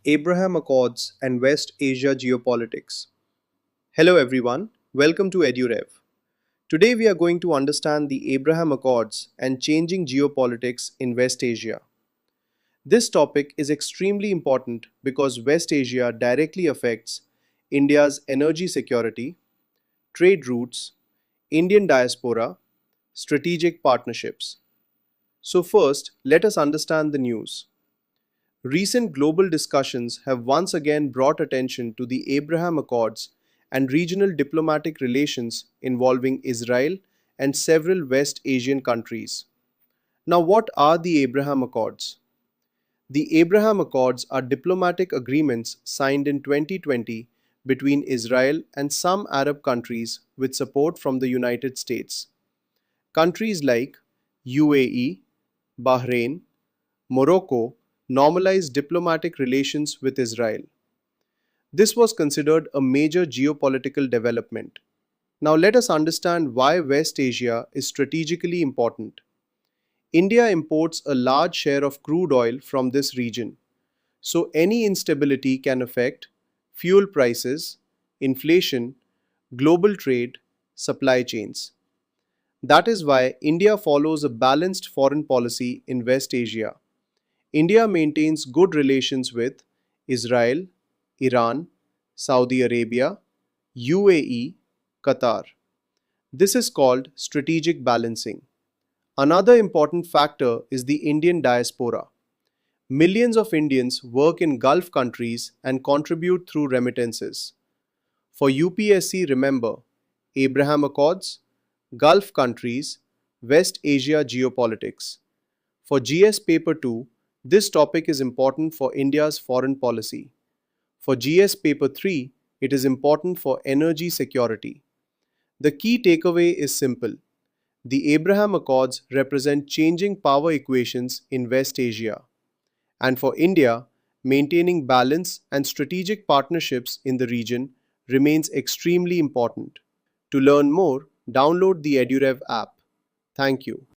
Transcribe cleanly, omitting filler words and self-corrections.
Abraham Accords and West Asia Geopolitics. Hello everyone, welcome to EduRev. Today we are going to understand the Abraham Accords and changing geopolitics in West Asia. This topic is extremely important because West Asia directly affects India's energy security, trade routes, Indian diaspora, strategic partnerships. So first, let us understand the news. Recent global discussions have once again brought attention to the Abraham Accords and regional diplomatic relations involving Israel and several West Asian countries. Now, what are the Abraham Accords? The Abraham Accords are diplomatic agreements signed in 2020 between Israel and some Arab countries with support from the United States. Countries like UAE, Bahrain, Morocco normalized diplomatic relations with Israel. This was considered a major geopolitical development. Now let us understand why West Asia is strategically important. India imports a large share of crude oil from this region, so any instability can affect fuel prices, inflation, global trade, supply chains. That is why India follows a balanced foreign policy in West Asia. India maintains good relations with Israel, Iran, Saudi Arabia, UAE, Qatar. This is called strategic balancing. Another important factor is the Indian diaspora. Millions of Indians work in Gulf countries and contribute through remittances. For UPSC, remember Abraham Accords, Gulf countries, West Asia geopolitics. For GS Paper 2, this topic is important for India's foreign policy. For GS Paper 3, it is important for energy security. The key takeaway is simple. The Abraham Accords represent changing power equations in West Asia. And for India, maintaining balance and strategic partnerships in the region remains extremely important. To learn more, download the EduRev app. Thank you.